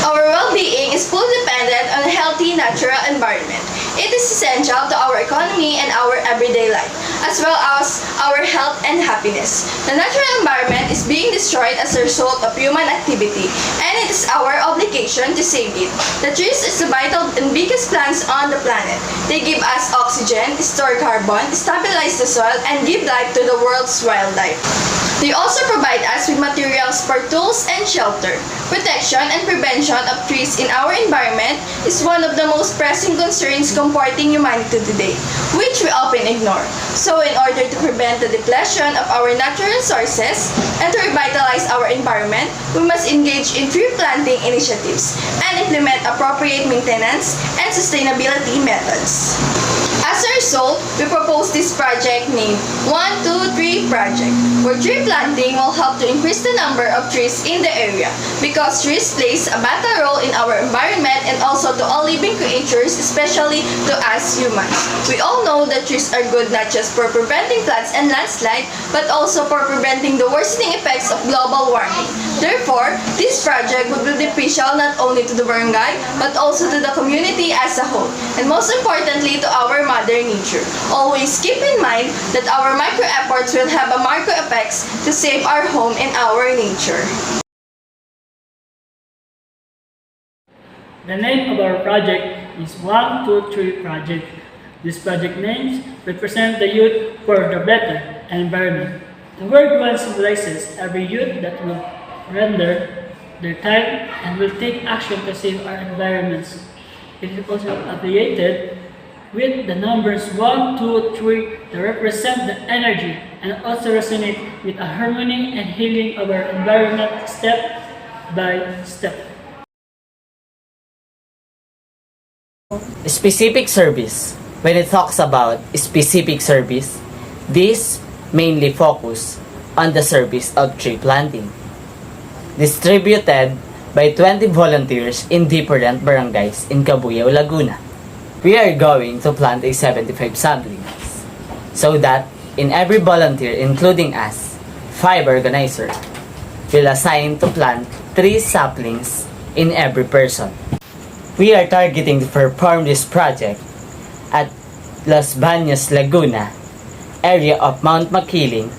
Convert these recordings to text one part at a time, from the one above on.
Our well-being is fully dependent on a healthy natural environment. It is essential to our economy and our everyday life, as well as our health and happiness. The natural environment is being destroyed as a result of human activity, and it is our obligation to save it. The trees is the vital and biggest plants on the planet. They give us oxygen, store carbon, stabilize the soil, and give life to the world's wildlife. They also provide us with materials for tools and shelter. Protection and prevention of trees in our environment is one of the most pressing concerns confronting humanity today, which we often ignore. So in order to prevent the depletion of our natural resources and to revitalize our environment, we must engage in tree planting initiatives and implement appropriate maintenance and sustainability methods. As a result, we propose this project named 1-2-3 Project, where tree planting will help to increase the number of trees in the area because trees plays a vital role in our environment and also to all living creatures, especially to us humans. We all know that trees are good not just for preventing floods and landslide, but also for preventing the worsening effects of global warming. Therefore, this project would be beneficial not only to the barangay, but also to the community as a whole, and most importantly to our Mother Nature. Always keep in mind that our micro efforts will have a macro effects to save our home and our nature. The name of our project is 1-2-3 Project. These project names represent the youth for the better environment. The word 1 symbolizes every youth that will render their time and will take action to save our environments. It is also affiliated with the numbers 1, 2, 3 that represent the energy and also resonate with a harmony and healing of our environment step by step. Specific service. When it talks about specific service, this mainly focus on the service of tree planting, distributed by 20 volunteers in different barangays in Cabuyao, Laguna. We are going to plant 75 saplings, so that in every volunteer, including us, 5 organizers, will assign to plant 3 saplings in every person. We are targeting to perform this project at Los Baños, Laguna, area of Mount Makiling,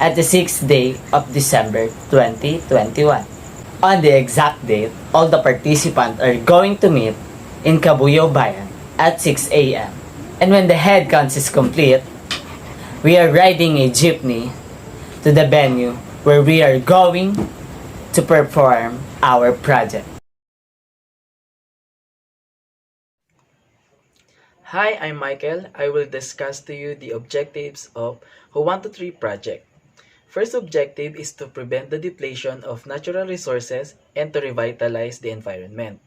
at the 6th day of December 2021. On the exact date, all the participants are going to meet in Cabuyao Bayan at 6 a.m. And when the head count is complete, we are riding a jeepney to the venue where we are going to perform our project. Hi, I'm Michael. I will discuss to you the objectives of Who123 project. First objective is to prevent the depletion of natural resources and to revitalize the environment.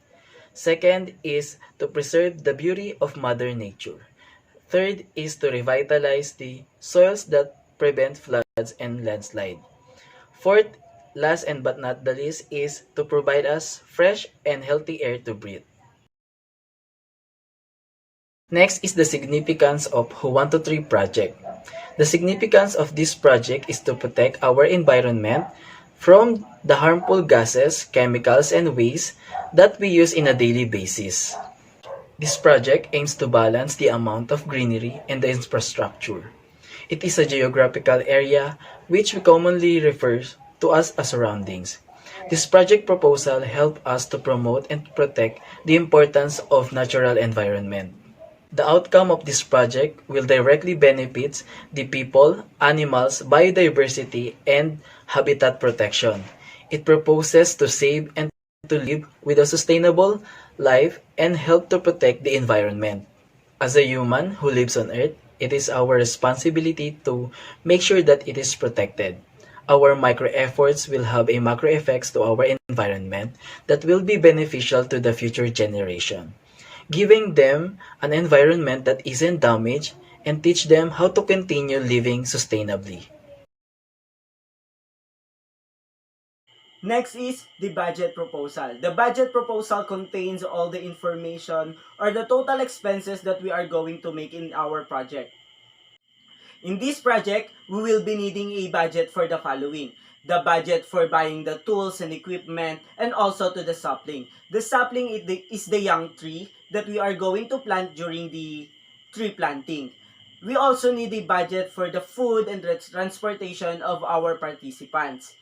Second is to preserve the beauty of Mother Nature. Third is to revitalize the soils that prevent floods and landslide. Fourth, last and but not the least, is to provide us fresh and healthy air to breathe. Next is the significance of Who123 project. The significance of this project is to protect our environment from the harmful gases, chemicals, and waste that we use in a daily basis. This project aims to balance the amount of greenery and the infrastructure. It is a geographical area which we commonly refer to as a surroundings. This project proposal helps us to promote and protect the importance of natural environment. The outcome of this project will directly benefit the people, animals, biodiversity, and habitat protection. It proposes to save and to live with a sustainable life and help to protect the environment. As a human who lives on Earth, it is our responsibility to make sure that it is protected. Our micro efforts will have a macro effects to our environment that will be beneficial to the future generation, giving them an environment that isn't damaged and teach them how to continue living sustainably. Next is the budget proposal. The budget proposal contains all the information or the total expenses that we are going to make in our project. In this project, we will be needing a budget for the following. the budget for buying the tools and equipment, and also to the sapling. The sapling is the young tree that we are going to plant during the tree planting. We also need a budget for the food and the transportation of our participants.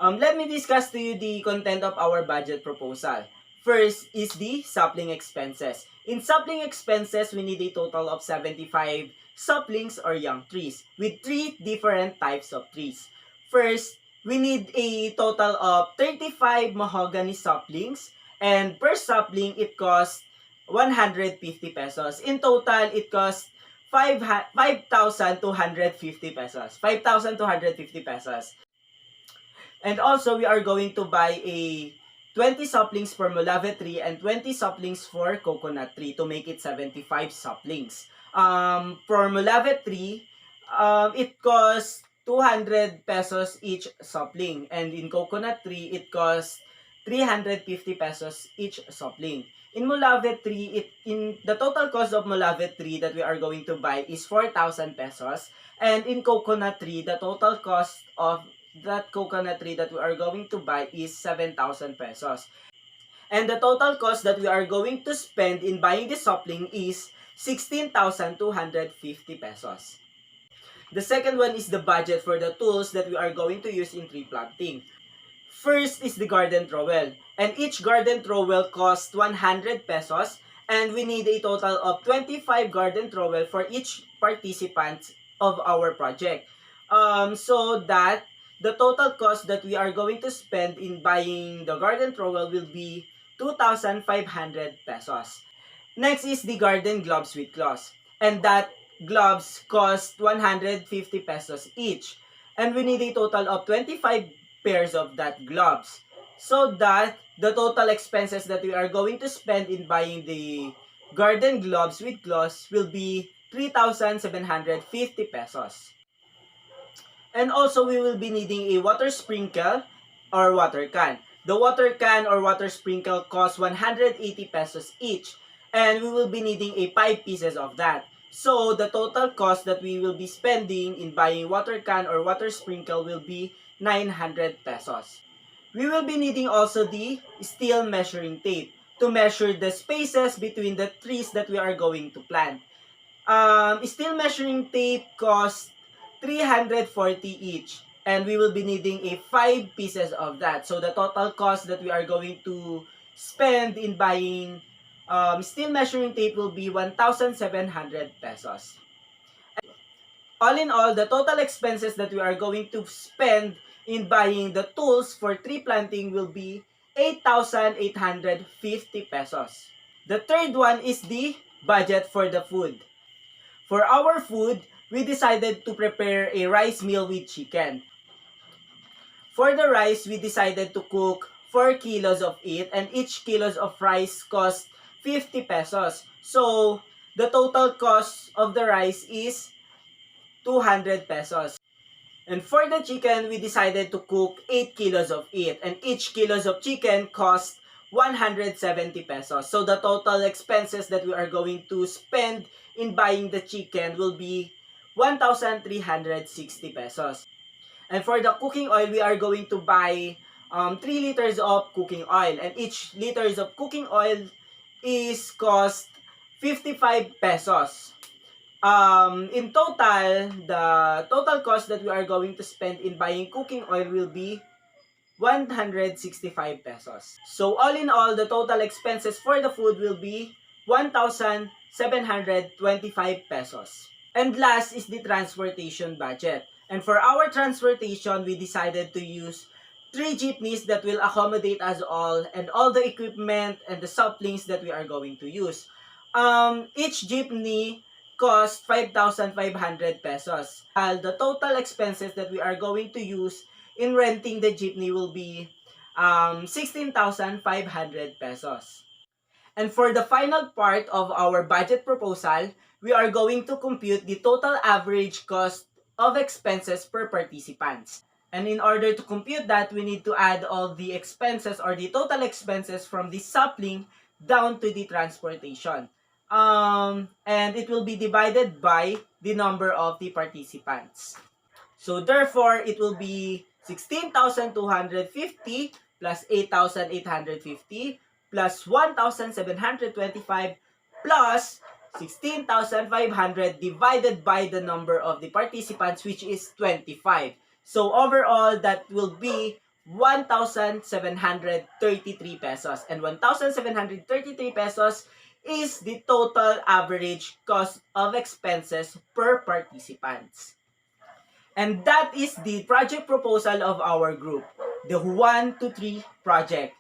Let me discuss to you the content of our budget proposal. First is the sapling expenses. In sapling expenses, we need a total of 75 saplings or young trees with 3 different types of trees. First, we need a total of 35 mahogany saplings, and per sapling it costs 150 pesos. In total, it costs 5,250 pesos. 5,250 pesos. And also, we are going to buy a 20 saplings for Molave tree and 20 saplings for coconut tree to make it 75 saplings. For Molave tree, it costs 200 pesos each sapling. And in coconut tree, it costs 350 pesos each sapling. In Molave tree, in the total cost of Molave tree that we are going to buy is 4,000 pesos. And in coconut tree, the total cost of that coconut tree that we are going to buy is 7,000 pesos. And the total cost that we are going to spend in buying the sapling is 16,250 pesos. The second one is the budget for the tools that we are going to use in tree planting. First is the garden trowel. And each garden trowel costs 100 pesos. And we need a total of 25 garden trowel for each participant of our project. So that the total cost that we are going to spend in buying the garden trowel will be 2,500 pesos. Next is the garden gloves with claws. And that gloves cost 150 pesos each. And we need a total of 25 pairs of that gloves. So that the total expenses that we are going to spend in buying the garden gloves with claws will be 3,750 pesos. And also, we will be needing a water sprinkle or water can. The water can or water sprinkle costs 180 pesos each. And we will be needing a 5 pieces of that. So, the total cost that we will be spending in buying water can or water sprinkle will be 900 pesos. We will be needing also the steel measuring tape to measure the spaces between the trees that we are going to plant. Steel measuring tape costs 340 each, and we will be needing a 5 pieces of that. So the total cost that we are going to spend in buying steel measuring tape will be 1,700 pesos. All in all, the total expenses that we are going to spend in buying the tools for tree planting will be 8,850 pesos. The third one is the budget for the food. For our food, we decided to prepare a rice meal with chicken. For the rice, we decided to cook 4 kilos of it, and each kilos of rice cost 50 pesos. So, the total cost of the rice is 200 pesos. And for the chicken, we decided to cook 8 kilos of it, and each kilos of chicken cost 170 pesos. So the total expenses that we are going to spend in buying the chicken will be 1,360 pesos. And for the cooking oil, we are going to buy 3 liters of cooking oil, and each liters of cooking oil is cost 55 pesos. In total, the total cost that we are going to spend in buying cooking oil will be 165 pesos. So all in all, the total expenses for the food will be 1,725 pesos. And last is the transportation budget. And for our transportation, we decided to use 3 jeepneys that will accommodate us all, and all the equipment and the saplings that we are going to use. Each jeepney cost 5,500 pesos. The total expenses that we are going to use in renting the jeepney will be 16,500 pesos. And for the final part of our budget proposal, we are going to compute the total average cost of expenses per participants. And in order to compute that, we need to add all the expenses or the total expenses from the sapling down to the transportation. And it will be divided by the number of the participants. So therefore, it will be 16,250 plus 8,850 plus 1,725 plus 16,500 divided by the number of the participants, which is 25. So overall, that will be 1,733 pesos. And 1,733 pesos is the total average cost of expenses per participants. And that is the project proposal of our group, the 1 to 3 project.